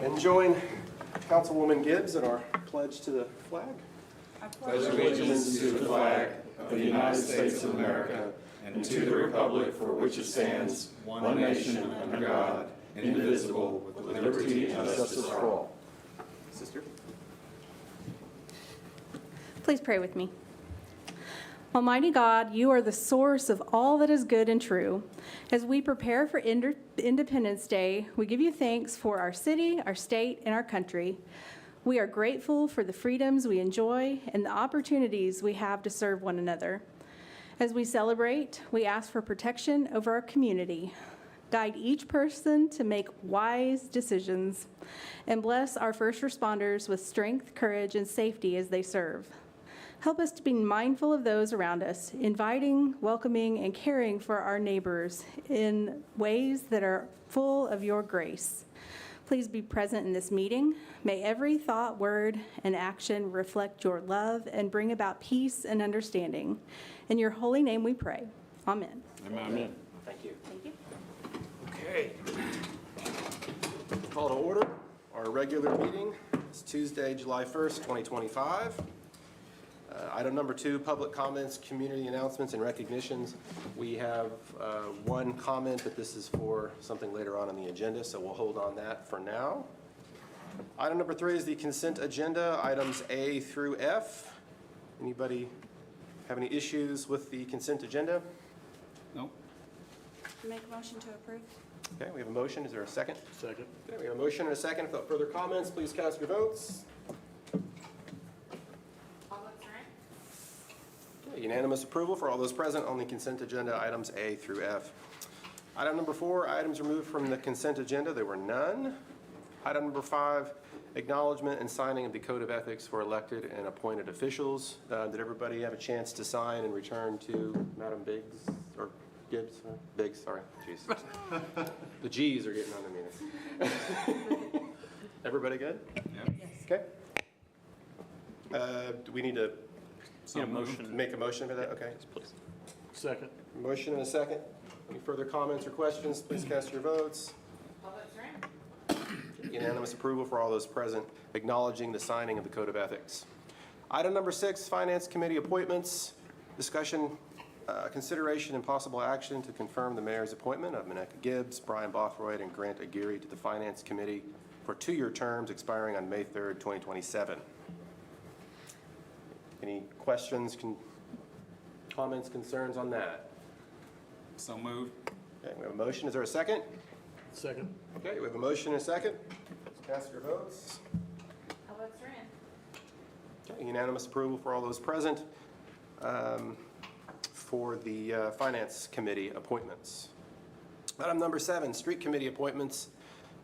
And join Councilwoman Gibbs in our pledge to the flag. Pledge allegiance to the flag of the United States of America and to the republic for which it stands, one nation under God, indivisible, with liberty and justice for all. Sister. Please pray with me. Almighty God, you are the source of all that is good and true. As we prepare for Independence Day, we give you thanks for our city, our state, and our country. We are grateful for the freedoms we enjoy and the opportunities we have to serve one another. As we celebrate, we ask for protection over our community. Guide each person to make wise decisions, and bless our first responders with strength, courage, and safety as they serve. Help us to be mindful of those around us, inviting, welcoming, and caring for our neighbors in ways that are full of your grace. Please be present in this meeting. May every thought, word, and action reflect your love and bring about peace and understanding. In your holy name we pray. Amen. Amen. Thank you. Thank you. Okay. Call to order our regular meeting. It's Tuesday, July 1st, 2025. Item number 2, public comments, community announcements, and recognitions. We have one comment, but this is for something later on the agenda, so we'll hold on that for now. Item number 3 is the consent agenda, items A through F. Anybody have any issues with the consent agenda? No. Make a motion to approve. Okay, we have a motion. Is there a second? Second. Okay, we have a motion and a second. Without further comments, please cast your votes. Okay, unanimous approval for all those present on the consent agenda, items A through F. Item number 4, items removed from the consent agenda. There were none. Item number 5, acknowledgement and signing of the Code of Ethics for elected and appointed officials. Did everybody have a chance to sign and return to Madam Biggs, or Gibbs? Biggs, sorry. Jeez. The G's are getting on me. Everybody good? Yep. Okay. Do we need to make a motion for that? Okay. Please. Second. Motion and a second. Any further comments or questions? Please cast your votes. Unanimous approval for all those present, acknowledging the signing of the Code of Ethics. Item number 6, Finance Committee appointments. Discussion, consideration, and possible action to confirm the mayor's appointment of Mineka Gibbs, Brian Bothroyd, and Grant Aguirre to the Finance Committee for 2-year terms expiring on May 3rd, 2027. Any questions, comments, concerns on that? So moved. Okay, we have a motion. Is there a second? Second. Okay, we have a motion and a second. Let's cast your votes. All votes are in. Okay, unanimous approval for all those present for the Finance Committee appointments. Item number 7, Street Committee appointments.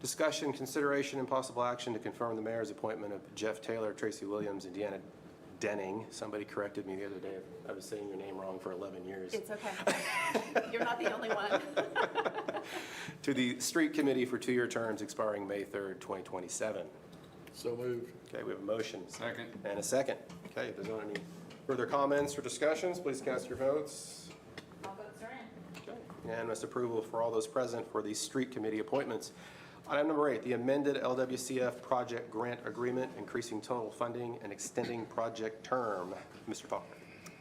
Discussion, consideration, and possible action to confirm the mayor's appointment of Jeff Taylor, Tracy Williams, and Deanna Denning. Somebody corrected me the other day. I was saying your name wrong for 11 years. It's okay. You're not the only one. To the Street Committee for 2-year terms expiring May 3rd, 2027. So moved. Okay, we have a motion. Second. And a second. Okay, if there's not any further comments or discussions, please cast your votes. All votes are in. Okay. Unanimous approval for all those present for the Street Committee appointments. Item number 8, the amended LWCF project grant agreement, increasing total funding and extending project term. Mr. Faulkner.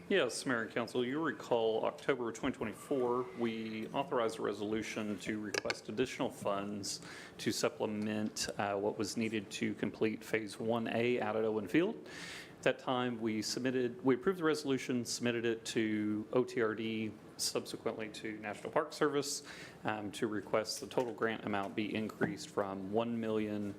Yes, Mayor and Council, you recall October 2024, we authorized a resolution to request additional funds to supplement what was needed to complete Phase 1A out at Owen Field. At that time, we approved the resolution, submitted it to OTRD, subsequently to National Park Service, to request the total grant amount be increased from $1 million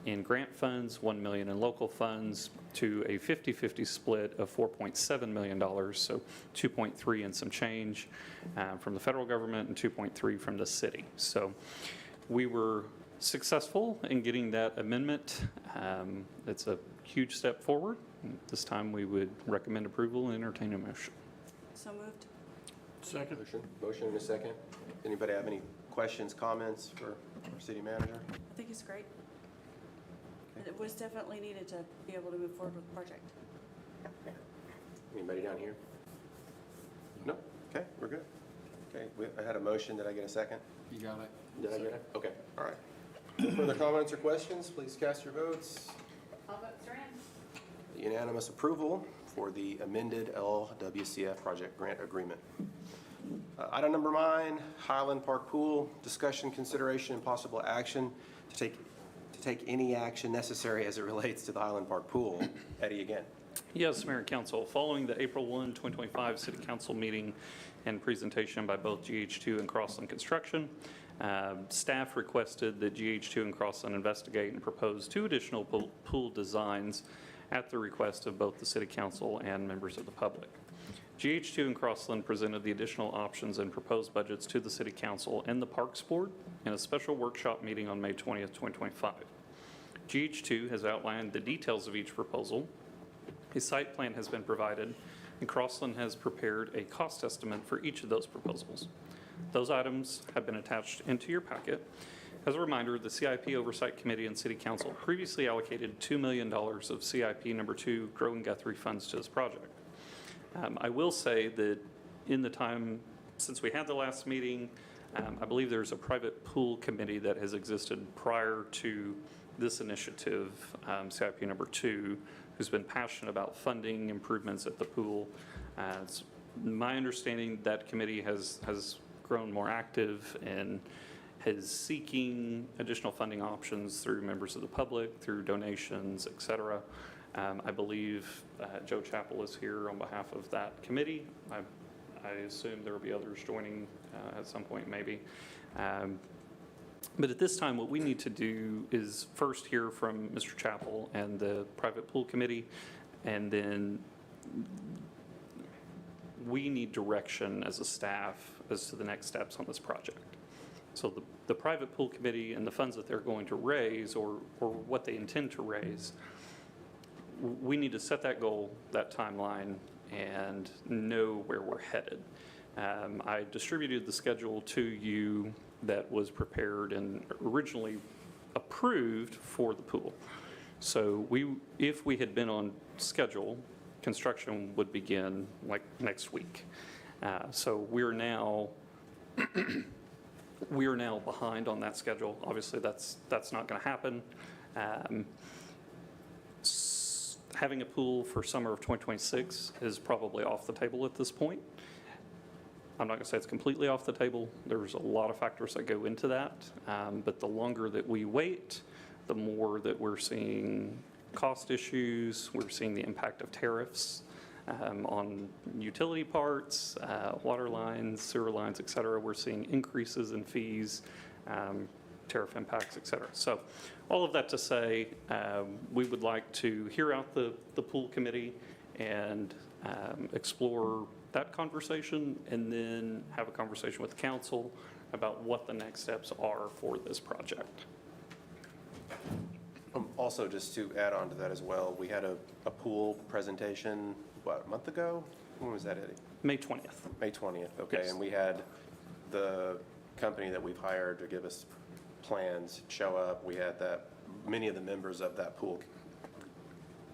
in grant funds, $1 million in local funds, to a 50-50 split of $4.7 million, so 2.3 and some change from the federal government and 2.3 from the city. So we were successful in getting that amendment. It's a huge step forward. This time we would recommend approval and entertain a motion. So moved. Second. Motion and a second. Anybody have any questions, comments for our city manager? I think it's great. It was definitely needed to be able to move forward with the project. Anybody down here? No? Okay, we're good. Okay, I had a motion. Did I get a second? You got it. Did I get it? Okay, all right. Further comments or questions? Please cast your votes. All votes are in. Unanimous approval for the amended LWCF project grant agreement. Item number 9, Highland Park Pool, discussion, consideration, and possible action to take any action necessary as it relates to the Highland Park Pool. Eddie again. Yes, Mayor and Council, following the April 1, 2025 City Council meeting and presentation by both GH2 and Crossland Construction, staff requested that GH2 and Crossland investigate and propose 2 additional pool designs at the request of both the City Council and members of the public. GH2 and Crossland presented the additional options and proposed budgets to the City Council and the Parks Board in a special workshop meeting on May 20th, 2025. GH2 has outlined the details of each proposal. A site plan has been provided, and Crossland has prepared a cost estimate for each of those proposals. Those items have been attached into your packet. As a reminder, the CIP Oversight Committee and City Council previously allocated $2 million of CIP number 2 Growing Guthrie funds to this project. I will say that in the time since we had the last meeting, I believe there's a private pool committee that has existed prior to this initiative, CIP number 2, who's been passionate about funding improvements at the pool. It's my understanding that committee has grown more active and is seeking additional funding options through members of the public, through donations, et cetera. I believe Joe Chappell is here on behalf of that committee. I assume there will be others joining at some point, maybe. But at this time, what we need to do is first hear from Mr. Chappell and the private pool committee, and then we need direction as a staff as to the next steps on this project. So the private pool committee and the funds that they're going to raise, or what they intend to raise, we need to set that goal, that timeline, and know where we're headed. I distributed the schedule to you that was prepared and originally approved for the pool. So if we had been on schedule, construction would begin like next week. So we're now behind on that schedule. Obviously, that's not going to happen. Having a pool for summer of 2026 is probably off the table at this point. I'm not going to say it's completely off the table. There's a lot of factors that go into that. But the longer that we wait, the more that we're seeing cost issues. We're seeing the impact of tariffs on utility parts, water lines, sewer lines, et cetera. We're seeing increases in fees, tariff impacts, et cetera. So all of that to say, we would like to hear out the pool committee and explore that conversation, and then have a conversation with the council about what the next steps are for this project. Also, just to add on to that as well, we had a pool presentation, what, a month ago? When was that, Eddie? May 20th. May 20th, okay. Yes. And we had the company that we've hired to give us plans show up. We had many of the members of that pool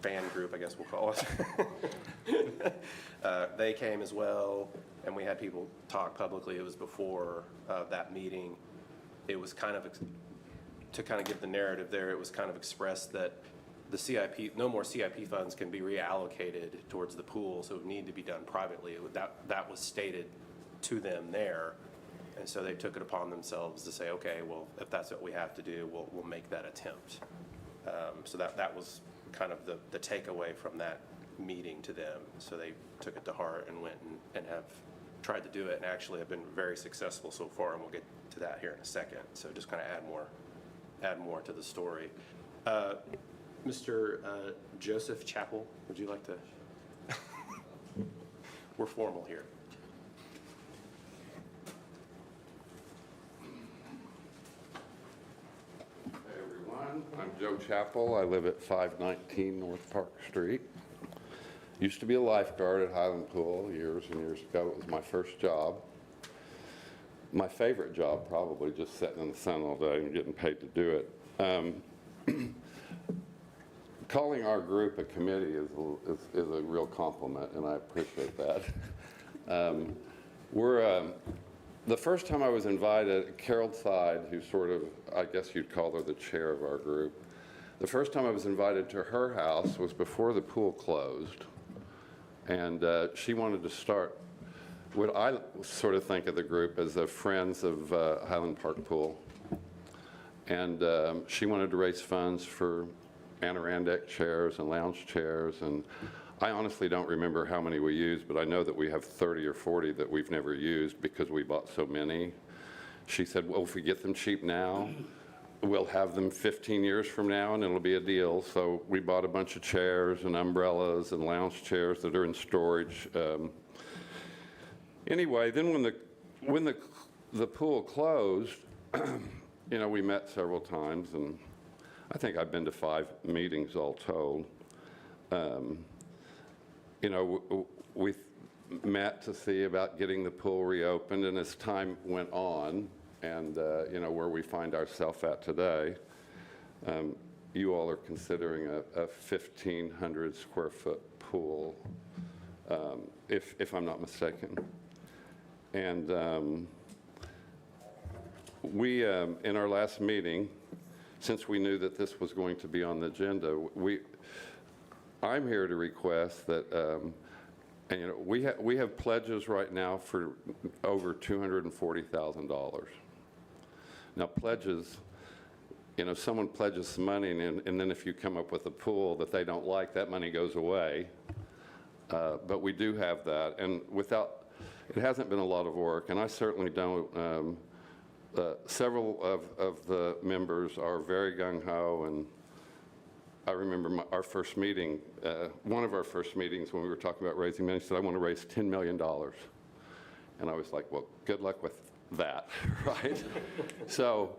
fan group, I guess we'll call it. They came as well, and we had people talk publicly. It was before that meeting. It was kind of, to kind of give the narrative there, it was kind of expressed that the CIP, no more CIP funds can be reallocated towards the pool, so it would need to be done privately. That was stated to them there. And so they took it upon themselves to say, okay, well, if that's what we have to do, we'll make that attempt. So that was kind of the takeaway from that meeting to them. So they took it to heart and went and have tried to do it, and actually have been very successful so far, and we'll get to that here in a second. So just kind of add more to the story. Mr. Joseph Chappell, would you like to? We're formal here. Hey everyone, I'm Joe Chappell. I live at 519 North Park Street. Used to be a lifeguard at Highland Pool years and years ago. It was my first job. My favorite job, probably, just sitting in the sun all day and getting paid to do it. Calling our group a committee is a real compliment, and I appreciate that. The first time I was invited, Carol Thide, who's sort of, I guess you'd call her the chair of our group, the first time I was invited to her house was before the pool closed. And she wanted to start what I sort of think of the group as the Friends of Highland Park Pool. And she wanted to raise funds for Adirondack chairs and lounge chairs. And I honestly don't remember how many we used, but I know that we have 30 or 40 that we've never used because we bought so many. She said, well, if we get them cheap now, we'll have them 15 years from now and it'll be a deal. So we bought a bunch of chairs and umbrellas and lounge chairs that are in storage. Anyway, then when the pool closed, you know, we met several times, and I think I've been to 5 meetings all told. You know, we met to see about getting the pool reopened, and as time went on, and you know, where we find ourselves at today, you all are considering a 1,500 square foot pool, if I'm not mistaken. And we, in our last meeting, since we knew that this was going to be on the agenda, I'm here to request that, and you know, we have pledges right now for over $240,000. Now pledges, you know, someone pledges some money, and then if you come up with a pool that they don't like, that money goes away. But we do have that, and it hasn't been a lot of work, and I certainly don't. Several of the members are very gung-ho, and I remember our first meeting, one of our first meetings when we were talking about raising money, said, I want to raise $10 million. And I was like, well, good luck with that, right? So,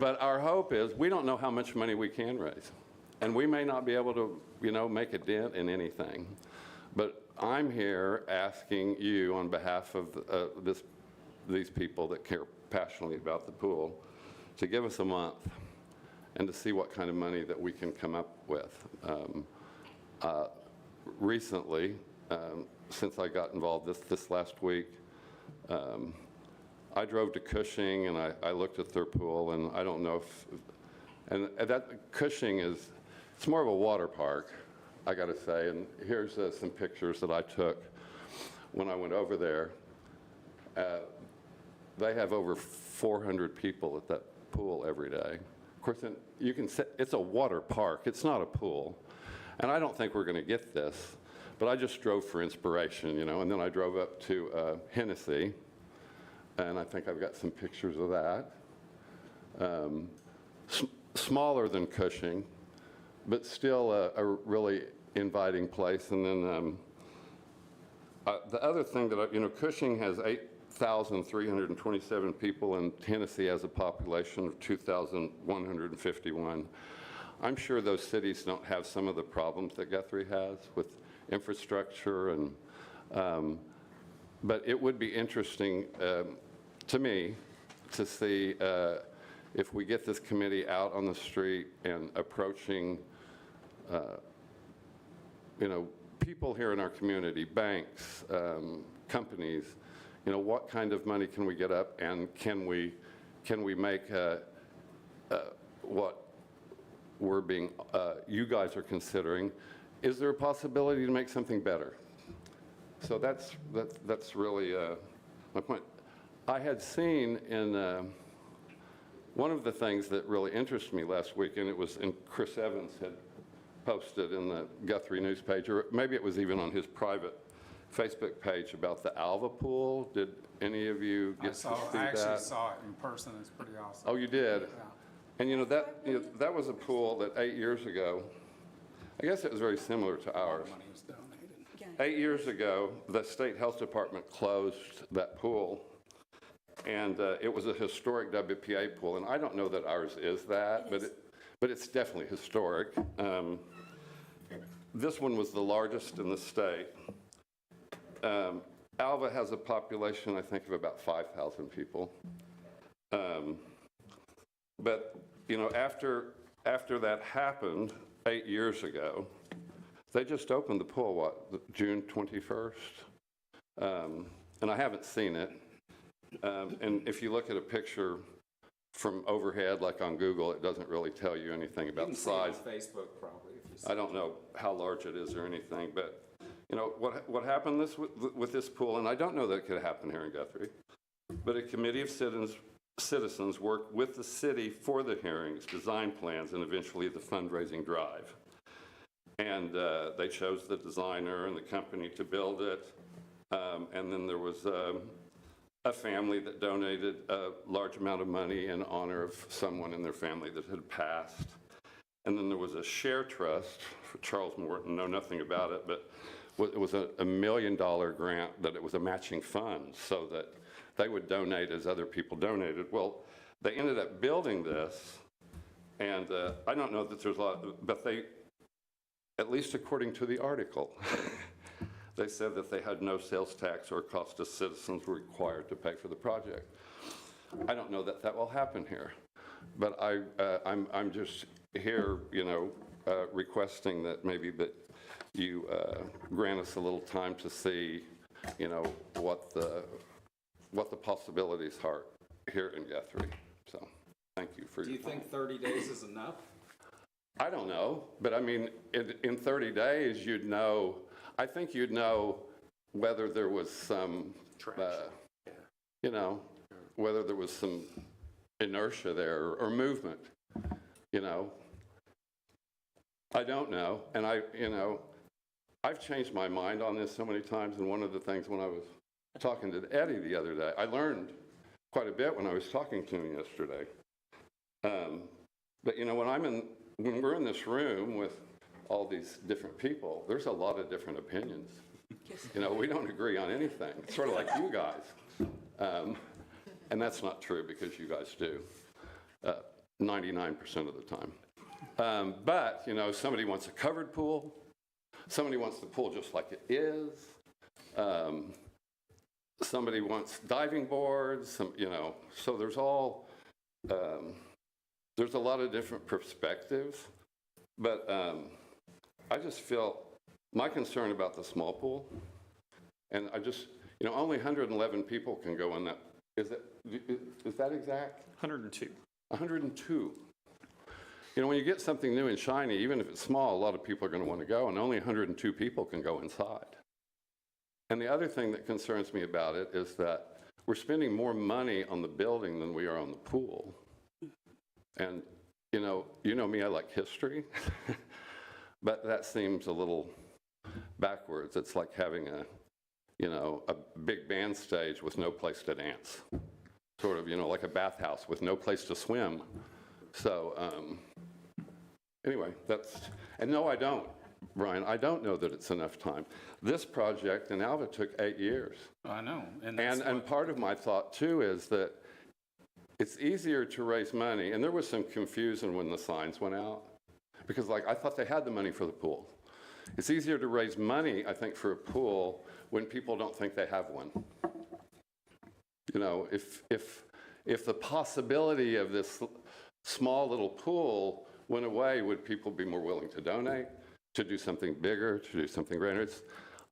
but our hope is, we don't know how much money we can raise. And we may not be able to, you know, make a dent in anything. But I'm here asking you on behalf of these people that care passionately about the pool to give us a month and to see what kind of money that we can come up with. Recently, since I got involved this last week, I drove to Cushing and I looked at their pool, and I don't know if, and that Cushing it's more of a water park, I gotta say, and here's some pictures that I took when I went over there. They have over 400 people at that pool every day. Of course, you can say it's a water park, it's not a pool. And I don't think we're gonna get this, but I just drove for inspiration, you know, and then I drove up to Hennessy, and I think I've got some pictures of that. Smaller than Cushing, but still a really inviting place. And then the other thing that, you know, Cushing has 8,327 people, and Tennessee has a population of 2,151. I'm sure those cities don't have some of the problems that Guthrie has with infrastructure, and but it would be interesting to me to see if we get this committee out on the street and approaching you know, people here in our community, banks, companies, you know, what kind of money can we get up, and can we make what we're being, you guys are considering, is there a possibility to make something better? So that's really my point. I had seen in one of the things that really interested me last week, and it was in Chris Evans had posted in the Guthrie news page, or maybe it was even on his private Facebook page, about the Alva pool. Did any of you get to see that? I actually saw it in person. It's pretty awesome. Oh, you did? Yeah. And you know, that was a pool that 8 years ago, I guess it was very similar to ours. Money was donated. 8 years ago, the state health department closed that pool, and it was a historic WPA pool, and I don't know that ours is that, but it's definitely historic. This one was the largest in the state. Alva has a population, I think, of about 5,000 people. But, you know, after that happened 8 years ago, they just opened the pool, June 21st? And I haven't seen it. And if you look at a picture from overhead, like on Google, it doesn't really tell you anything You about can the see it on size. Facebook probably if you see I don't know how large it is or anything, but, you know, what happened with this pool, and I don't know that it could happen here in Guthrie, but a committee of citizens worked with the city for the hearings, design plans, and eventually the fundraising drive. And they chose the designer and the company to build it. And then there was a family that donated a large amount of money in honor of someone in their family that had passed. And then there was a share trust for Charles Morton, know nothing about it, but it was a $1 million grant that it was a matching fund so that they would donate as other people donated. Well, they ended up building this, and I don't know that there's a lot, but they, at least according to the article, they said that they had no sales tax or cost to citizens were required to pay for the project. I don't know that that will happen here, but I'm just here, you know, requesting that maybe that you grant us a little time to see, you know, what the possibilities are here in Guthrie. So, thank you for Do your you time. think 30 days is enough? I don't know, but I mean, in 30 days, you'd know, I think you'd know whether there was some, you know, whether there was some inertia there or movement, you know. I don't know, and you know, I've changed my mind on this so many times, and one of the things when I was talking to Eddie the other day, I learned quite a bit when I was talking to him yesterday. But you know, when we're in this room with all these different people, there's a lot of different opinions. You know, we don't agree on anything. It's sort of like you guys. And that's not true because you guys do, 99% of the time. But, you know, somebody wants a covered pool. Somebody wants the pool just like it is. Somebody wants diving boards, you know. So there's a lot of different perspectives. But I just feel my concern about the small pool, and you know, only 111 people can go in that. Is that exact? 102. 102. You know, when you get something new and shiny, even if it's small, a lot of people are going to want to go, and only 102 people can go inside. And the other thing that concerns me about it is that we're spending more money on the building than we are on the pool. And, you know me, I like history, but that seems a little backwards. It's like having a big band stage with no place to dance. Sort of, you know, like a bathhouse with no place to swim. So, anyway, and no, I don't, Brian, I don't know that it's enough time. This project in Alva took 8 years. I know. And part of my thought too is that it's easier to raise money, and there was some confusion when the signs went out, because like I thought they had the money for the pool. It's easier to raise money, I think, for a pool when people don't think they have one. You know, if the possibility of this small little pool went away, would people be more willing to donate, to do something bigger, to do something greater?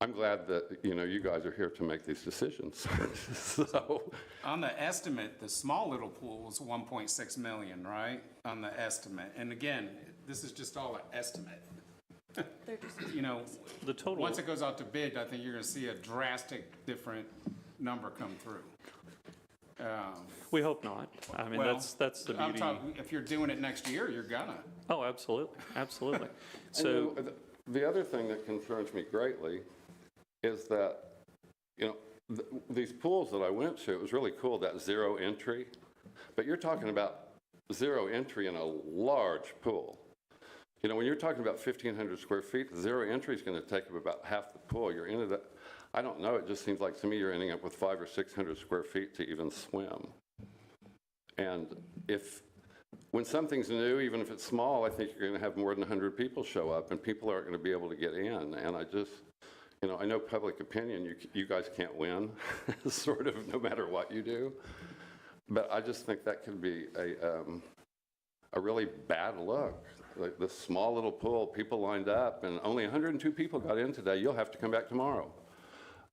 I'm glad that, you know, you guys are here to make these decisions. So, On the estimate, the small little pool was 1.6 million, right? On the estimate. And again, this is just all an estimate. They're just, You know, The total. once it goes out to bid, I think you're going to see a drastic different number come through. We hope not. I mean, Well, that's the I'm beauty. talking, if you're doing it next year, you're gonna. Oh, absolutely, absolutely. and, you So, know, the other thing that concerns me greatly is that, you know, these pools that I went to, it was really cool, that zero entry. But you're talking about zero entry in a large pool. You know, when you're talking about 1,500 square feet, the zero entry is going to take up about half the pool. You're into that. I don't know. It just seems like to me you're ending up with 500 or 600 square feet to even swim. And when something's new, even if it's small, I think you're going to have more than 100 people show up, and people aren't going to be able to get in. And I just, you know, I know public opinion, you guys can't win, sort of, no matter what you do. But I just think that could be a really bad look. Like this small little pool, people lined up, and only 102 people got in today. You'll have to come back tomorrow.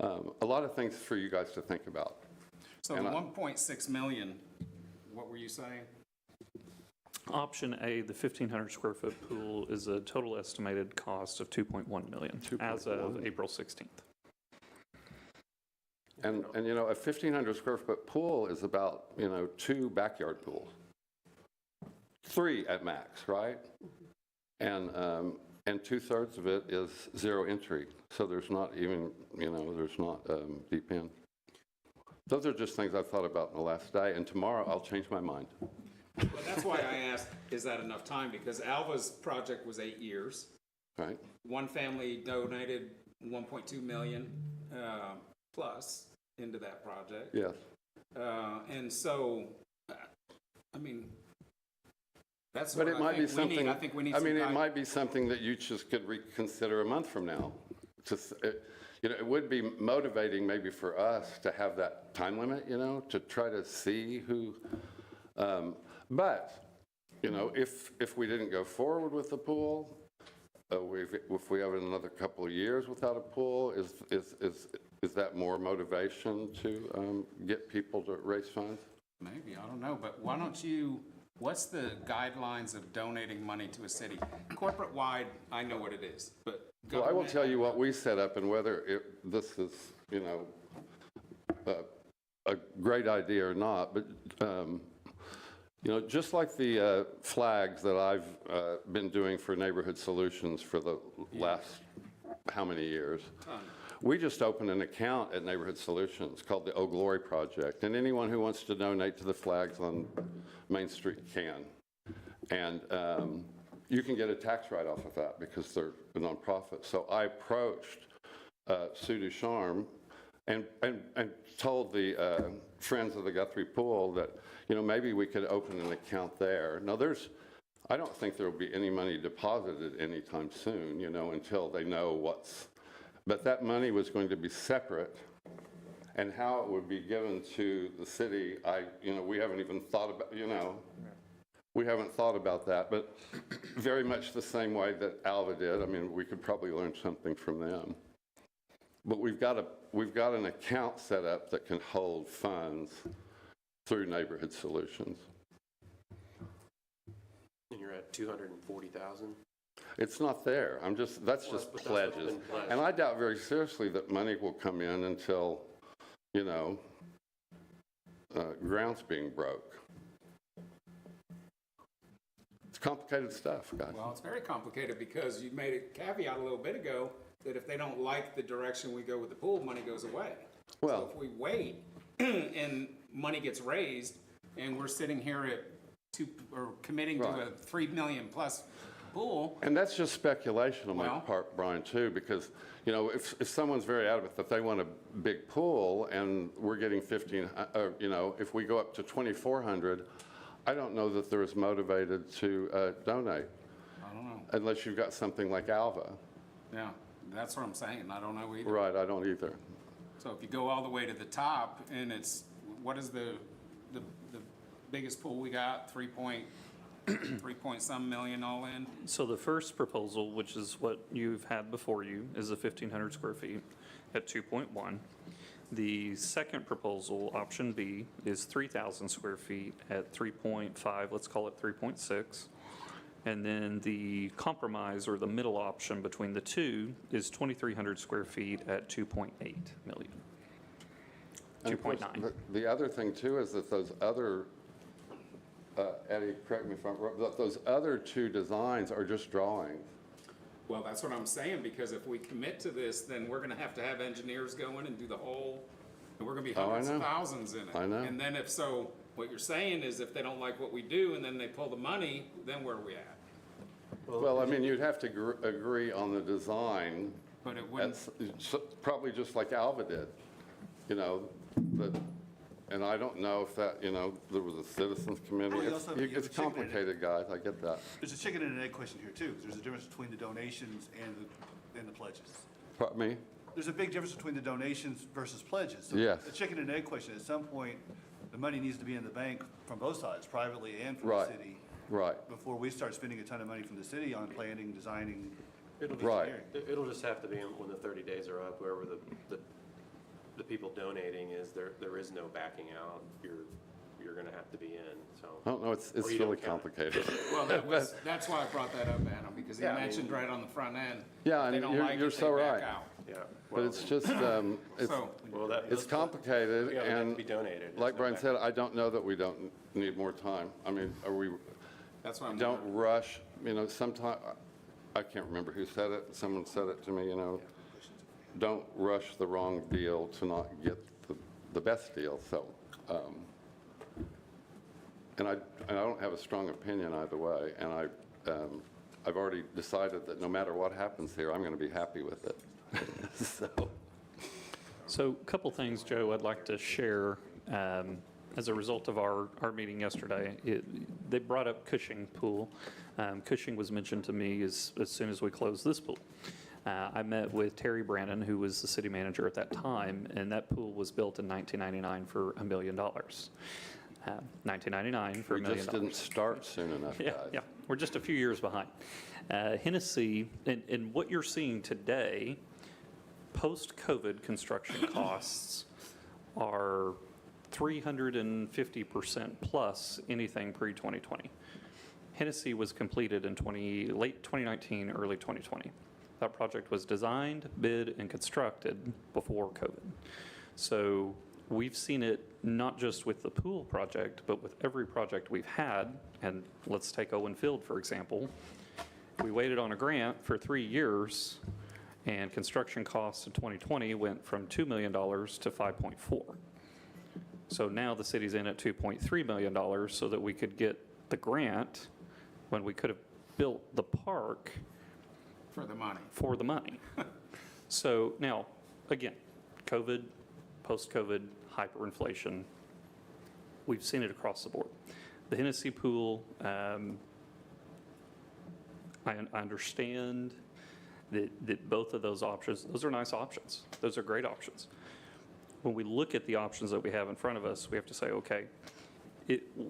A lot of things for you guys to think about. So the 1.6 million, what were you saying? Option A, the 1,500 square foot pool is a total estimated cost of 2.1 million as of April 16th. And you know, a 1,500 square foot pool is about, you know, 2 backyard pools. 3 at max, right? And 2/3 of it is 0 entry. So there's not even, you know, there's not deep end. Those are just things I've thought about in the last day, and tomorrow I'll change my mind. Well, that's why I asked, is that enough time? Because Alva's project was 8 years. Right? One family donated 1.2 million plus into that project. Yes. And so, I mean, that's But what it might be I think we need. something, I think we need I some mean, it guide- might be something that you just could reconsider a month from now. Just, you know, it would be motivating maybe for us to have that time limit, you know, to try to see who, but, you know, if we didn't go forward with the pool, if we have another couple of years without a pool, is that more motivation to get people to raise funds? Maybe, I don't know, but why don't you, what's the guidelines of donating money to a city? Corporate-wide, I know what it is, but Well, I will government- tell you what we set up and whether this is, you know, a great idea or not, but, you know, just like the flags that I've been doing for Neighborhood Solutions for the last how many years? We just opened an account at Neighborhood Solutions called the Oh Glory Project, and anyone who wants to donate to the flags on Main Street can. And you can get a tax write-off of that because they're a nonprofit. So I approached Sue Ducharme and told the Friends of the Guthrie Pool that, you know, maybe we could open an account there. Now, I don't think there will be any money deposited anytime soon, you know, until they know but that money was going to be separate, and how it would be given to the city, you know, we haven't even thought about, you know, we haven't thought about that, but very much the same way that Alva did. I mean, we could probably learn something from them. But we've got an account set up that can hold funds through Neighborhood Solutions. And you're at 240,000? It's not there. That's just But that's what's pledges. been pledged. And I doubt very seriously that money will come in until, you know, ground's being broke. It's complicated stuff, guys. Well, it's very complicated because you made a caveat a little bit ago that if they don't like the direction we go with the pool, money goes away. Well- So if we wait and money gets raised and we're sitting here at committing to a Right. 3 million plus pool, And that's just speculation on my Well- part, Brian, too, because, you know, if someone's very adamant that they want a big pool and we're getting 15, you know, if we go up to 2,400, I don't know that they're as motivated to donate, I don't know. unless you've got something like Alva. Yeah, that's what I'm saying. I don't know either. Right, I don't either. So if you go all the way to the top and what is the biggest pool we got? 3 point some million all in? So the first proposal, which is what you've had before you, is a 1,500 square feet at 2.1. The second proposal, option B, is 3,000 square feet at 3.5, let's call it 3.6. And then the compromise, or the middle option between the two, is 2,300 square feet at 2.8 million. And of course, 2.9. The other thing, too, is that those other, Eddie, correct me if I'm wrong, that those other 2 designs are just drawings. Well, that's what I'm saying, because if we commit to this, then we're gonna have to have engineers go in and do the whole, and we're gonna be Oh, I hundreds of know. thousands in it. I know. And then if so, what you're saying is if they don't like what we do and then they pull the money, then where are we at? Well, I mean, you'd have to agree on the design, But it wouldn't, probably just like Alva did, you know, and I don't know if that, you know, there was a citizens committee. Well, you also have It's the chicken and egg. complicated, guys, I get that. There's a chicken and an egg question here too. There's a difference between the donations and the pledges. Pardon me? There's a big difference between the donations versus pledges. So Yes. The chicken and egg question, at some point, the money needs to be in the bank from both sides, privately and from the Right. city, Right, before we start spending a ton of money from the city on planning, designing, It'll Right. engineering. It'll just have to be when the 30 days are up, whoever the the people donating is there is no backing out. You're going to have to be in, so. I don't know, it's Or you don't really count. complicated. Well, that's why I brought that up, Adam, because he Yeah, I mean- mentioned right on the front end. Yeah, if they and don't you're- like you're it, they so back right. out. Yeah. But it's just, So, it's complicated, Yeah, it have to and be donated. There's like no Brian back- said, I don't know that we don't need more time. I mean, that's what I'm don't wondering. rush, sometimes, I can't remember who said it, someone said it to me, don't rush the wrong deal to not get the best deal, so. And I don't have a strong opinion either way, and I've already decided that no matter what happens here, I'm going to be happy with it. So a couple things, Joe, I'd like to share as a result of our meeting yesterday. They brought up Cushing Pool. Cushing was mentioned to me as soon as we closed this pool. I met with Terry Brandon, who was the city manager at that time, and that pool was built in 1999 for $1 million. 1999 for $1 We million. just didn't start soon enough, guys. Yeah, we're just a few years behind. Hennessy, and what you're seeing today, post-COVID construction costs are 350% plus anything pre-2020. Hennessy was completed in late 2019, early 2020. That project was designed, bid, and constructed before COVID. So we've seen it not just with the pool project, but with every project we've had. And let's take Owen Field, for example. We waited on a grant for 3 years, and construction costs in 2020 went from $2 million to 5.4. So now the city's in at $2.3 million so that we could get the grant when we could have built the park For the money. for the money. So now, again, COVID, post-COVID, hyperinflation, we've seen it across the board. The Hennessy Pool, I understand that both of those options, those are nice options. Those are great options. When we look at the options that we have in front of us, we have to say, okay,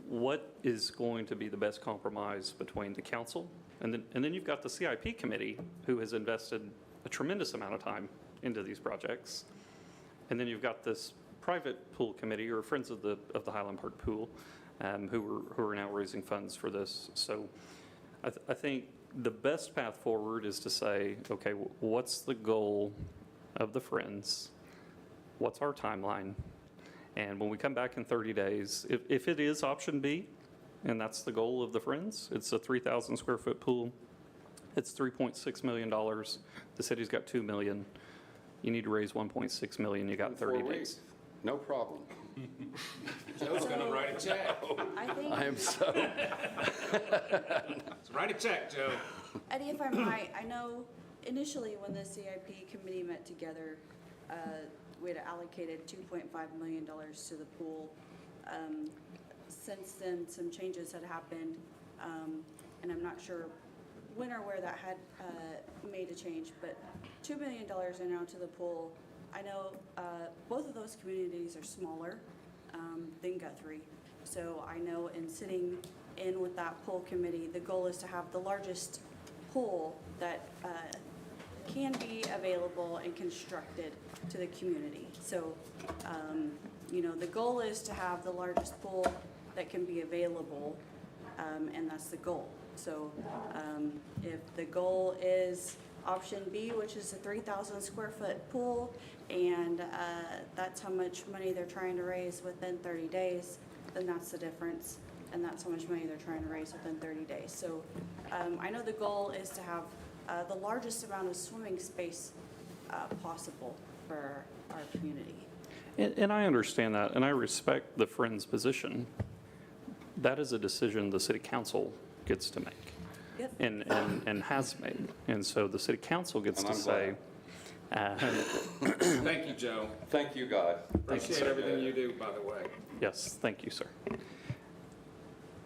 what is going to be the best compromise between the council? And then you've got the CIP committee, who has invested a tremendous amount of time into these projects. And then you've got this private pool committee, or Friends of the Highland Park Pool, who are now raising funds for this. So I think the best path forward is to say, okay, what's the goal of the Friends? What's our timeline? And when we come back in 30 days, if it is option B, and that's the goal of the Friends, it's a 3,000 square foot pool. It's $3.6 million. The city's got $2 million. You need to raise $1.6 million. You got 30 days. No problem. Joe's gonna write a check. I think, I am so, Write a check, Joe. Eddie, if I might, I know initially when the CIP committee met together, we had allocated $2.5 million to the pool. Since then, some changes had happened, and I'm not sure when or where that had made a change, but $2 million are now to the pool. I know both of those communities are smaller than Guthrie, so I know in sitting in with that pool committee, the goal is to have the largest pool that can be available and constructed to the community. So, the goal is to have the largest pool that can be available, and that's the goal. So, if the goal is option B, which is a 3,000 square foot pool, and that's how much money they're trying to raise within 30 days, then that's the difference, and that's how much money they're trying to raise within 30 days. So I know the goal is to have the largest amount of swimming space possible for our community. And I understand that, and I respect the Friends' position. That is a decision the city council gets to make. Yep. And has made. And so the city council gets And to I'm say, Thank you, Joe. thank you, guys. Appreciate everything you do, by the way. yes, thank you, sir.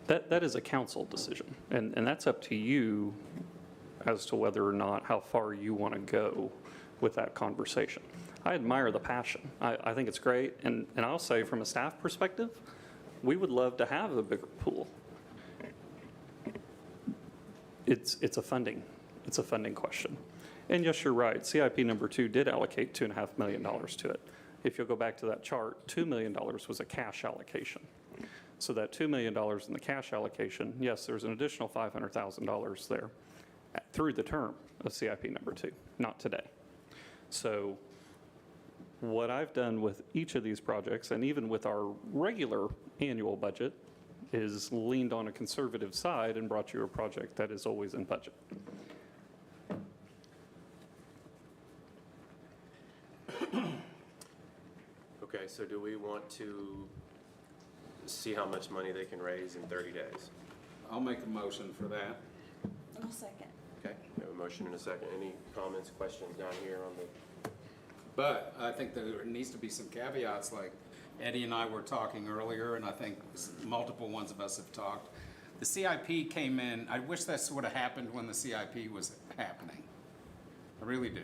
That is a council decision, and that's up to you as to whether or not, how far you want to go with that conversation. I admire the passion. I think it's great, and I'll say from a staff perspective, we would love to have a bigger pool. It's a funding question. And yes, you're right, CIP number 2 did allocate $2.5 million to it. if you'll go back to that chart, $2 million was a cash allocation. So that $2 million in the cash allocation, yes, there's an additional $500,000 there through the term of CIP number 2, not today. So what I've done with each of these projects, and even with our regular annual budget, is leaned on a conservative side and brought you a project that is always in budget. Okay, so do we want to see how much money they can raise in 30 days? I'll make a motion for that. I'll second. Okay, we have a motion and a second. Any comments, questions down here on the, But I think there needs to be some caveats, like Eddie and I were talking earlier, and I think multiple ones of us have talked. The CIP came in, I wish this would have happened when the CIP was happening. I really do.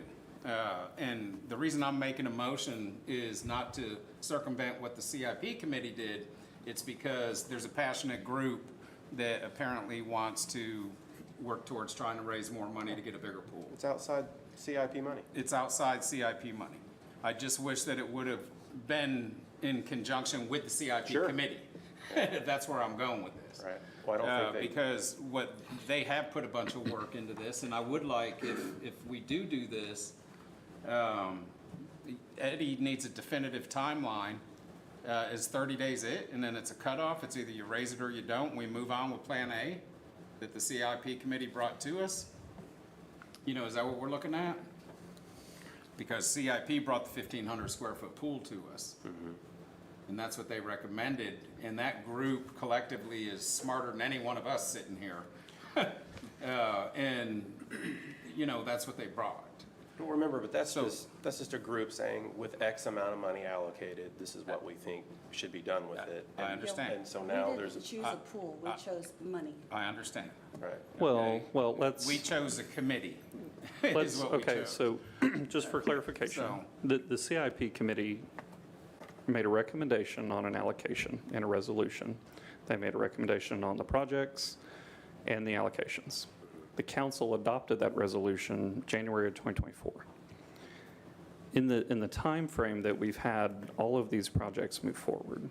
And the reason I'm making a motion is not to circumvent what the CIP committee did. It's because there's a passionate group that apparently wants to work towards trying to raise more money to get a bigger pool. it's outside CIP money. It's outside CIP money. I just wish that it would have been in conjunction with the CIP Sure. committee. That's where I'm going with this. Right. Well, I don't think they, Because what, they have put a bunch of work into this, and I would like, if we do this, Eddie needs a definitive timeline. Is 30 days it, and then it's a cutoff? It's either you raise it or you don't, we move on with Plan A that the CIP committee brought to us? You know, is that what we're looking at? Because CIP brought the 1,500 square foot pool to us. And that's what they recommended, and that group collectively is smarter than any one of us sitting here. And, you know, that's what they brought. well, remember, but that's So- just a group saying with X amount of money allocated, this is what we think should be done with it. I And- understand. And so now We there's, didn't choose a pool, we chose money. I understand. right. Okay. Well, let's. We chose a committee, is Let's, what we okay, chose. so just for clarification, So- the CIP committee made a recommendation on an allocation in a resolution. They made a recommendation on the projects and the allocations. The council adopted that resolution January of 2024. In the time frame that we've had all of these projects move forward,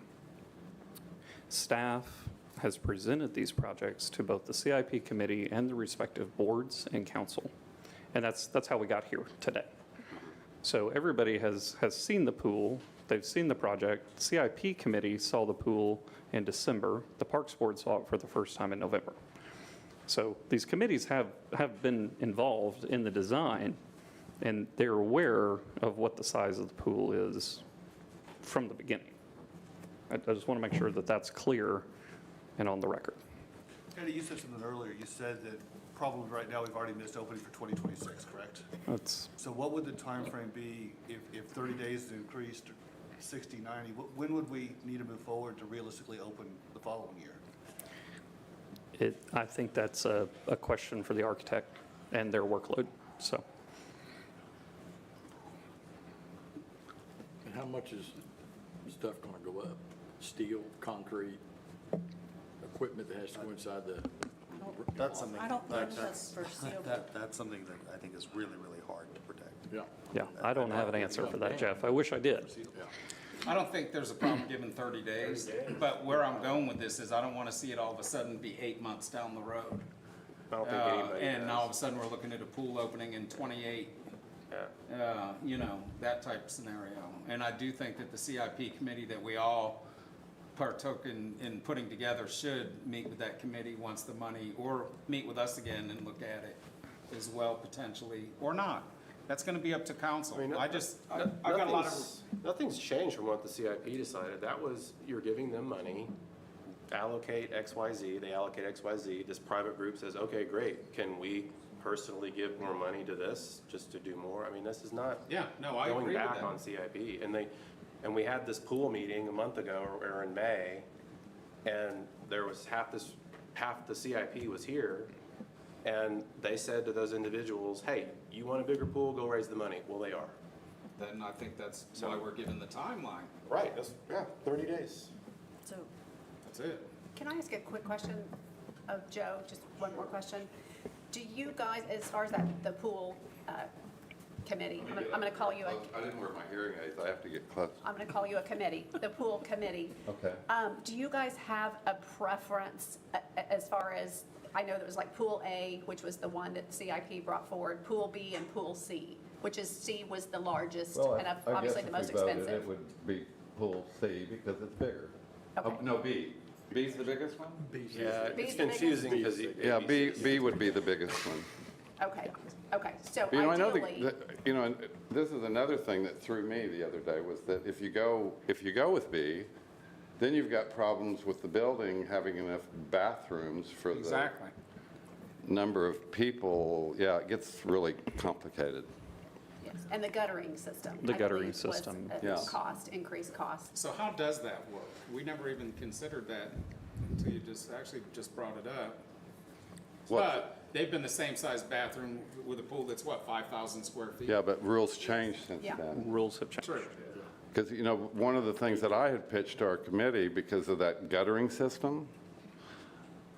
staff has presented these projects to both the CIP committee and the respective boards and council. And that's how we got here today. So everybody has seen the pool, they've seen the project. CIP committee saw the pool in December. The Parks Board saw it for the first time in November. So these committees have been involved in the design, and they're aware of what the size of the pool is from the beginning. I just want to make sure that that's clear and on the record. Eddie, you said something earlier. You said that probably right now we've already missed opening for 2026, correct? That's, So what would the timeframe be if 30 days is increased, 60, 90? When would we need to move forward to realistically open the following year? I think that's a question for the architect and their workload, so. And how much is stuff gonna go up? Steel, concrete, equipment that has to go inside the, That's something, I don't think that's for steel. that's something that I think is really, really hard to protect. yeah, Yeah, I don't have an answer for that, Jeff. I wish I did. yeah. I don't think there's a problem given 30 days, but where I'm going with this is I don't want to see it all of a sudden be 8 months down the road. I don't think anybody And now all of a does. sudden we're looking at a pool opening in 28, Yeah. you know, that type of scenario. And I do think that the CIP committee that we all partook in putting together should meet with that committee once the money, or meet with us again and look at it as well potentially, or not. That's going to be up to council. I mean, I got a lot of, Nothing's changed from what the CIP decided. That was, you're giving them money, allocate X, Y, Z, they allocate X, Y, Z. This private group says, okay, great, can we personally give more money to this, just to do more? I mean, this is not yeah, no, I going agree with back that. on CIP. And we had this pool meeting a month ago, or in May, and there was half the CIP was here, and they said to those individuals, hey, you want a bigger pool, go raise the money. Well, they are. Then I think that's why we're given the timeline. Right, yeah, 30 days. So, That's it. Can I ask a quick question of Joe? Just one more question. Do you guys, as far as the pool committee. I'm going to call you I didn't wear my hearing aids, I have to get close. I'm going to call you a committee, the pool committee. Okay. Do you guys have a preference as far as, I know there was like Pool A, which was the one that CIP brought forward, Pool B and Pool C, which is C was the largest and obviously the most expensive. It would be Pool C because it's bigger. Okay. No, B. B's the biggest one? Yeah, B's it's the biggest? confusing because Yeah, B would be the biggest one. Okay, okay, so You know, I know ideally, you know, and this is another thing that threw me the other day was that if you go with B, then you've got problems with the building having enough bathrooms for the Exactly. number of people. Yeah, it gets really complicated. yes, and the guttering system. The I guttering believe, was system. a Yeah. increased cost. So how does that work? We never even considered that until you just brought it up. What? But they've been the same size bathroom with a pool that's what, 5,000 square feet? Yeah, but rules changed since Yeah. then. Rules have changed. True. Because, you know, one of the things that I had pitched to our committee because of that guttering system,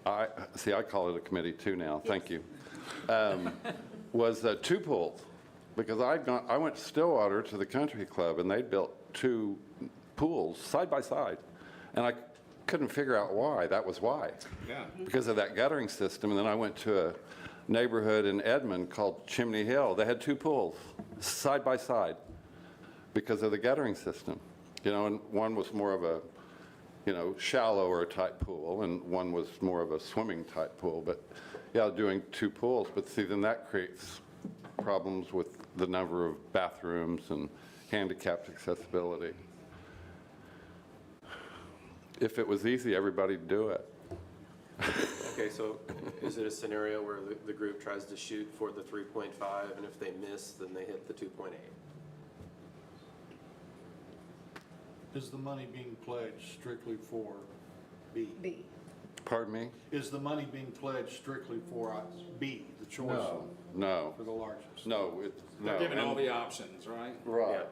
I call it a committee too now, thank you, was 2 pools. Because I went to Stillwater to the country club and they'd built 2 pools side by side. And I couldn't figure out why, that was why. Yeah. Because of that guttering system. And then I went to a neighborhood in Edmond called Chimney Hill. They had 2 pools side by side because of the guttering system. You know, and one was more of a, you know, shallower type pool and one was more of a swimming type pool. But yeah, doing 2 pools, but see, then that creates problems with the number of bathrooms and handicapped accessibility. If it was easy, everybody'd do it. Okay, so is it a scenario where the group tries to shoot for the 3.5 and if they miss, then they hit the 2.8? Is the money being pledged strictly for B? B. Pardon me? Is the money being pledged strictly for B, the choice No, for the largest? no, it's, no. They're giving all And- the options, right? Right,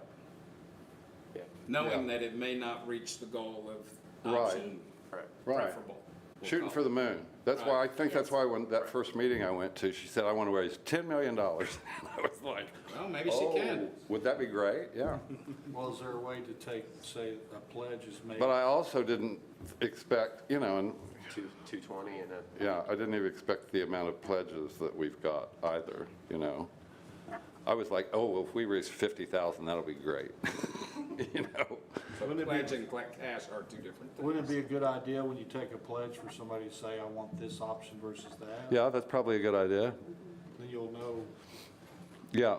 Yeah, Knowing Yeah. that it may not reach the goal of Right. option right. right. preferable. we'll Shooting call for it. the moon. That's why, I think that's why when that first meeting I went to, she said, I want to raise $10 million. I was like, Well, maybe she can. would that be great? Yeah. Well, is there a way to take, say, a pledge is made? But I also didn't expect, you know, and 220 and a, yeah, I didn't even expect the amount of pledges that we've got either, you know. I was like, oh, well, if we raise 50,000, that'll be great, you know. Wouldn't it Pledge be, and cash are 2 different things. wouldn't it be a good idea when you take a pledge for somebody to say, I want this option versus that? Yeah, that's probably a good idea. Then you'll know. Yeah.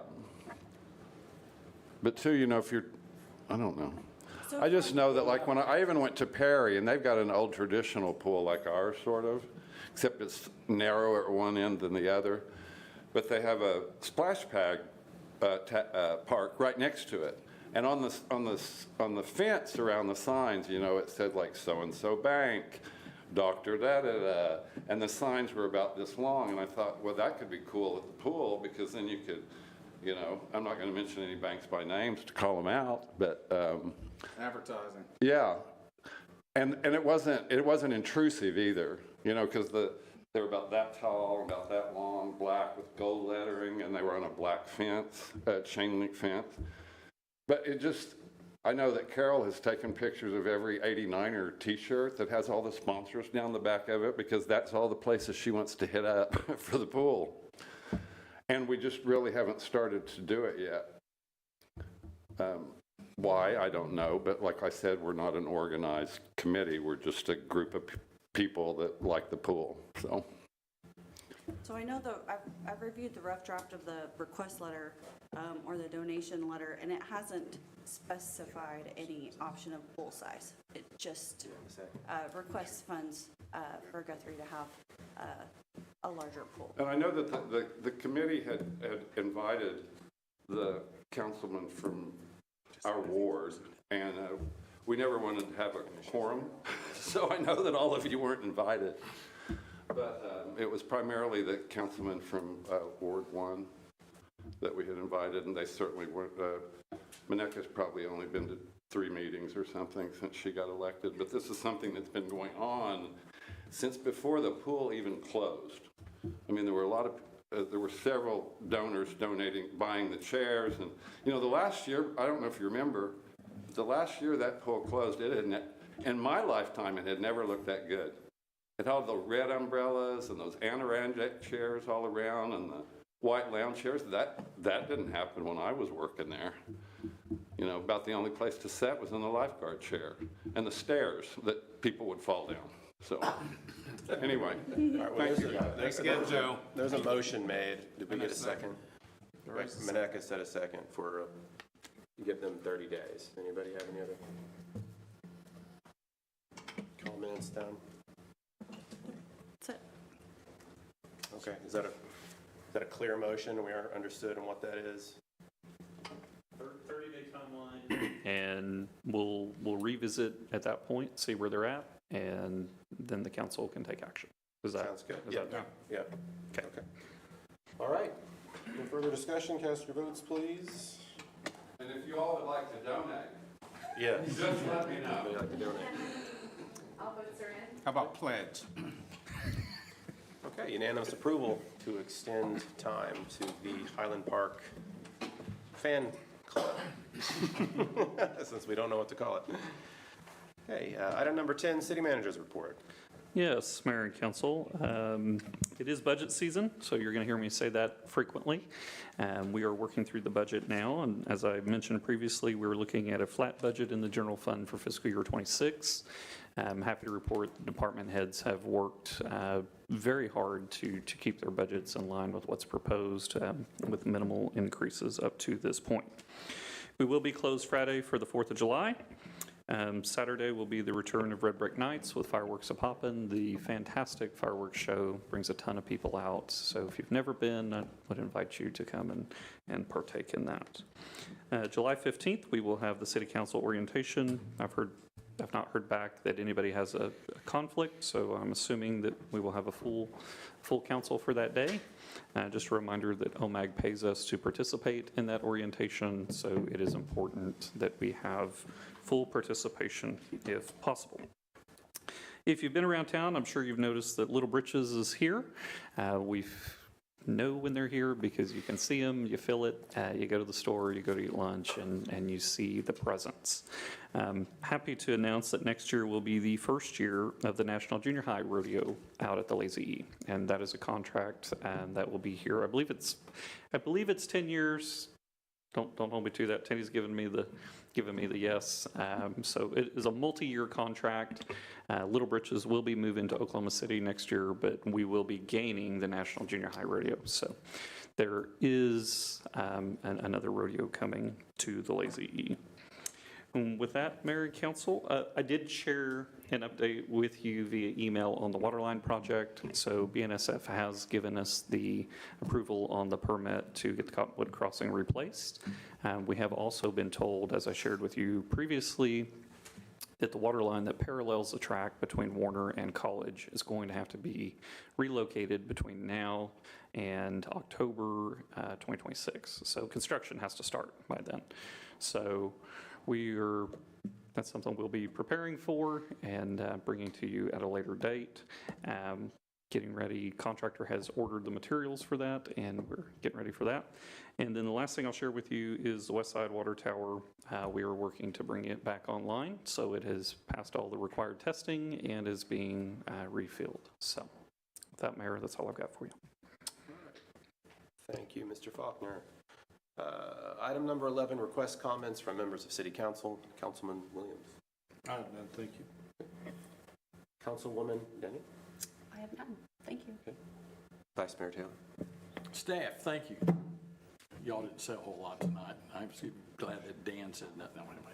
But too, you know, if you're, I don't know. So I just know that like when I even went to Perry and they've got an old traditional pool like ours sort of, except it's narrower at one end than the other. But they have a splash pad park right next to it. And on the fence around the signs, you know, it said like so-and-so bank, Dr. da-da-da. And the signs were about this long. And I thought, well, that could be cool at the pool because then you could, you know, I'm not going to mention any banks by names to call them out, but Advertising. yeah. And it wasn't intrusive either, you know, because they were about that tall, about that long, black with gold lettering, and they were on a black fence, chain link fence. But it just, I know that Carol has taken pictures of every 89er t-shirt that has all the sponsors down the back of it because that's all the places she wants to hit up for the pool. And we just really haven't started to do it yet. Why, I don't know, but like I said, we're not an organized committee. We're just a group of people that like the pool, so. So I know I've reviewed the rough draft of the request letter, or the donation letter, and it hasn't specified any option of pool size. It just requests funds for Guthrie to have a larger pool. And I know that the committee had invited the councilman from our ward, and we never wanted to have a quorum, so I know that all of you weren't invited. But it was primarily the councilman from Ward 1 that we had invited, and they certainly weren't. Maneka's probably only been to 3 meetings or something since she got elected, but this is something that's been going on since before the pool even closed. I mean, there were a lot of there were several donors buying the chairs. And, you know, the last year, I don't know if you remember, the last year that pool closed, in my lifetime, it had never looked that good. It had the red umbrellas and those Adirondack chairs all around and the white lounge chairs. That didn't happen when I was working there. You know, about the only place to sit was in the lifeguard chair and the stairs that people would fall down. So, anyway, thank you. Thanks again, Joe. There's a motion made. Did we And a get a second? There is a Maneka said a second for, give them 30 days. Anybody have any other comments down? That's it. Okay, is that a clear motion? We are understood in what that is? 30-day timeline. And we'll revisit at that point, see where they're at, and then the council can take action. Sounds good. is Yeah, that- yeah. Okay. All right. No further discussion. Cast your votes, please. And if you all would like to donate, Yes. just let me know. Anybody like to donate? All votes are in. How about pledge? Okay, unanimous approval to extend time to the Highland Park Fan Club, since we don't know what to call it. Okay, item number 10, City Manager's Report. Yes, Mayor and Council. It is budget season, so you're going to hear me say that frequently. We are working through the budget now, and as I mentioned previously, we're looking at a flat budget in the general fund for fiscal year '26. I'm happy to report the department heads have worked very hard to keep their budgets in line with what's proposed, with minimal increases up to this point. We will be closed Friday for the 4th of July. Saturday will be the return of Red Brick Nights with fireworks a-poppin'. The fantastic fireworks show brings a ton of people out. So if you've never been, I would invite you to come and partake in that. July 15th, we will have the City Council orientation. I've not heard back that anybody has a conflict, so I'm assuming that we will have a full council for that day. Just a reminder that OMAG pays us to participate in that orientation, so it is important that we have full participation if possible. If you've been around town, I'm sure you've noticed that Little Britches is here. We know when they're here because you can see them, you feel it, you go to the store, you go to eat lunch, and you see the presence. Happy to announce that next year will be the first year of the National Junior High Rodeo out at the Lazy E, and that is a contract that will be here. I believe it's 10 years. Don't hold me to that. Teddy's given me the yes. So it is a multi-year contract. Little Britches will be moving to Oklahoma City next year, but we will be gaining the National Junior High Rodeo. So there is another rodeo coming to the Lazy E. And with that, Mayor and Council, I did share an update with you via email on the waterline project. So BNSF has given us the approval on the permit to get the Cottonwood Crossing replaced. We have also been told, as I shared with you previously, that the water line that parallels the track between Warner and College is going to have to be relocated between now and October 2026. So construction has to start by then. So that's something we'll be preparing for and bringing to you at a later date. Getting ready, contractor has ordered the materials for that, and we're getting ready for that. And then the last thing I'll share with you is the West Side Water Tower. We are working to bring it back online, so it has passed all the required testing and is being refilled. So with that, Mayor, that's all I've got for you. Thank you, Mr. Faulkner. Item number 11, request comments from members of City Council. Councilman Williams. I have none, thank you. Councilwoman Denny. I have none. Thank you. Okay. Vice Mayor Taylor. Staff, thank you. Y'all didn't say a whole lot tonight. I'm glad that Dan said nothing. No, anyway.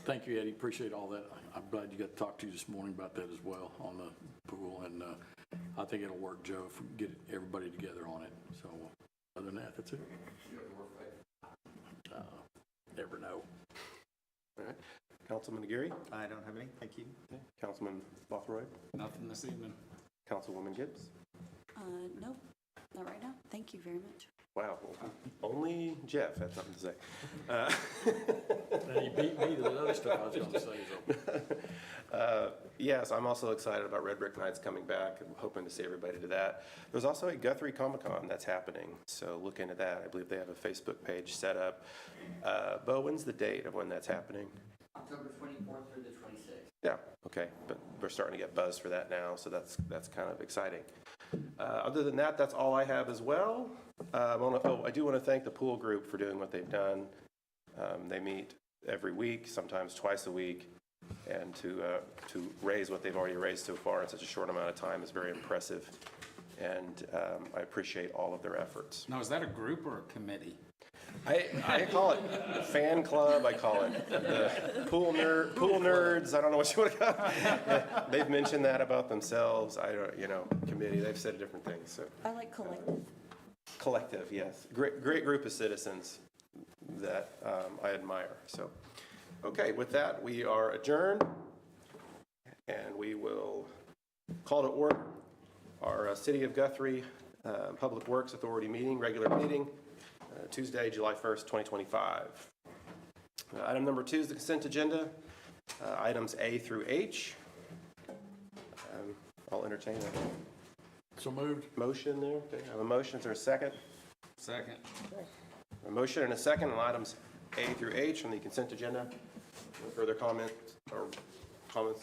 Thank you, Eddie. Appreciate all that. I'm glad you got to talk to you this morning about that as well on the pool. And I think it'll work, Joe, if we get everybody together on it. So other than that, that's it. Never know. All right. Councilman Aguirre. I don't have any, thank you. Okay. Councilman Bothroyd. Nothing this evening. Councilwoman Gibbs. No, not right now. Thank you very much. Wow, only Jeff had something to say. Now, you beat me to the other stuff I was going to say, so. Yes, I'm also excited about Red Brick Nights coming back. I'm hoping to see everybody to that. There's also a Guthrie Comic-Con that's happening, so look into that. I believe they have a Facebook page set up. Bo, when's the date of when that's happening? October 24th through the 26th. Yeah, okay, but we're starting to get buzz for that now, so that's kind of exciting. Other than that, that's all I have as well. I do want to thank the pool group for doing what they've done. They meet every week, sometimes twice a week, and to raise what they've already raised so far in such a short amount of time is very impressive, and I appreciate all of their efforts. Now, is that a group or a committee? I call it fan club, I call it the pool nerds, I don't know what you want to call it. They've mentioned that about themselves, committee, they've said different things, so. I like collective. Collective, yes. Great group of citizens that I admire, so. Okay, with that, we are adjourned, and we will call to order our City of Guthrie Public Works Authority meeting, regular meeting, Tuesday, July 1st, 2025. Item number 2 is the consent agenda, items A through H. I'll entertain a So moved. motion there. Okay, I have a motion. Is there a second? Second. A motion and a second on items A through H on the consent agenda. No further comments?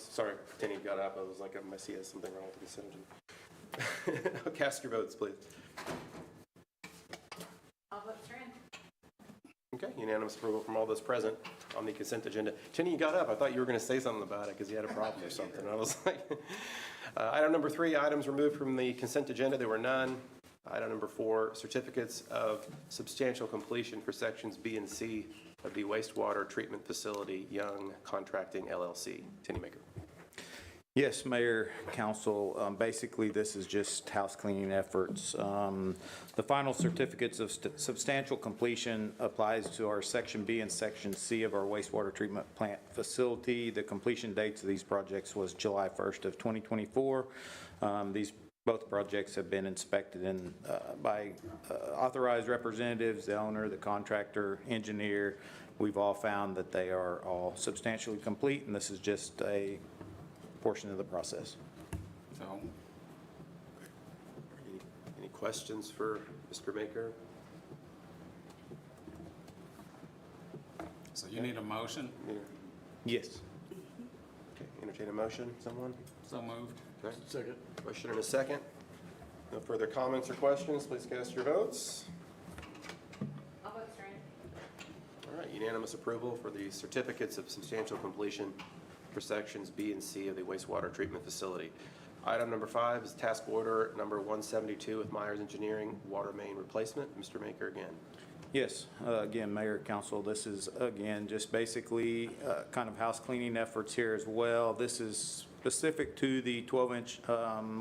Sorry, Tenny got up. I was like, I must see something wrong with the consent agenda. Cast your votes, please. All votes are in. Okay, unanimous approval from all those present on the consent agenda. Tenny, you got up. I thought you were going to say something about it because you had a problem or something. I was like, item number 3, items removed from the consent agenda. There were none. Item number 4, certificates of substantial completion for sections B and C of the wastewater treatment facility, Young Contracting LLC. Tenny Maker. Yes, Mayor, Council, basically this is just house cleaning efforts. The final certificates of substantial completion applies to our Section B and Section C of our wastewater treatment plant facility. The completion dates of these projects was July 1st of 2024. Both projects have been inspected by authorized representatives, the owner, the contractor, engineer. We've all found that they are all substantially complete, and this is just a portion of the process. So, Any questions for Mr. Maker? so you need a motion? Yes. Okay, entertain a motion, someone? So moved. Okay. Second. Motion and a second. No further comments or questions. Please cast your votes. All votes are in. All right, unanimous approval for the certificates of substantial completion for sections B and C of the wastewater treatment facility. Item number 5 is task order number 172 with Myers Engineering, water main replacement. Mr. Maker again. Yes, again, Mayor, Council, this is, again, just basically kind of house cleaning efforts here as well. This is specific to the 12-inch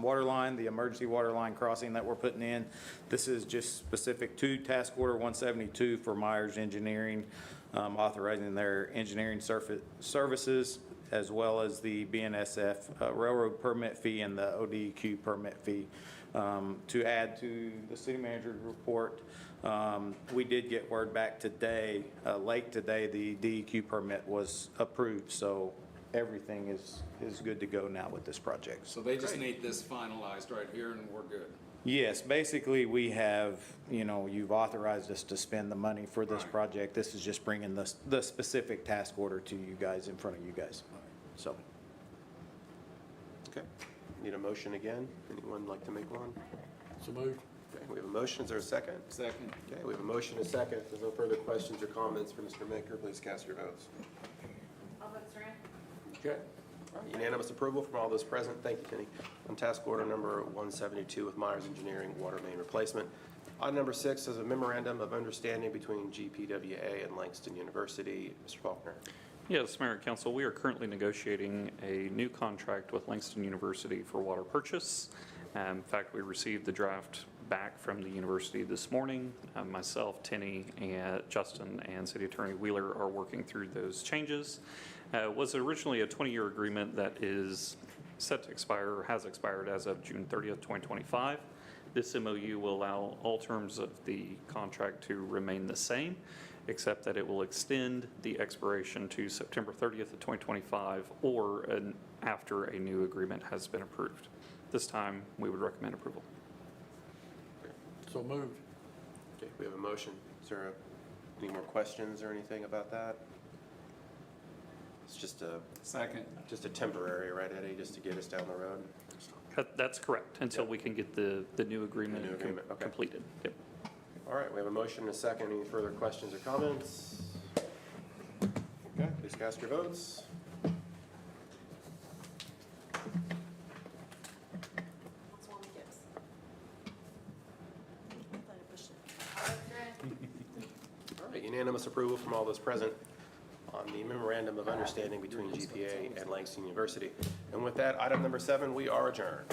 water line, the emergency water line crossing that we're putting in. This is just specific to task order 172 for Myers Engineering, authorizing their engineering services, as well as the BNSF railroad permit fee and the ODEQ permit fee. To add to the city manager's report, we did get word back today, late today, the DEQ permit was approved, so everything is good to go now with this project. So they just need this finalized right here and we're good. Yes, basically, we have, you've authorized us to spend the money for this Right. project. This is just bringing the specific task order to you guys, in front of you guys, so. Okay. Need a motion again? Anyone like to make one? So moved. Okay, we have a motion. Is there a second? Second. Okay, we have a motion and a second. If there's no further questions or comments for Mr. Maker, please cast your votes. All votes are in. Okay. All right, unanimous approval from all those present. Thank you, Kenny. On task order number 172 with Myers Engineering, water main replacement. Item number 6 is a memorandum of understanding between GPWA and Langston University. Mr. Faulkner. Yes, Mayor and Council, we are currently negotiating a new contract with Langston University for water purchase. In fact, we received the draft back from the university this morning. Myself, Tenny, and Justin, and City Attorney Wheeler are working through those changes. It was originally a 20-year agreement that is set to expire or has expired as of June 30th, 2025. This MOU will allow all terms of the contract to remain the same, except that it will extend the expiration to September 30th of 2025 or after a new agreement has been approved. This time, we would recommend approval. So moved. Okay, we have a motion. Is there any more questions or anything about that? It's just Second. a temporary, right, Eddie, just to get us down the road? That's correct, until we can get the new agreement The new agreement, okay. completed. Yep. All right, we have a motion and a second. Any further questions or comments? Okay, please cast your votes. Councilwoman Gibbs. I thought I pushed it. All right, unanimous approval from all those present on the memorandum of understanding between GPA and Langston University. And with that, item number 7, we are adjourned.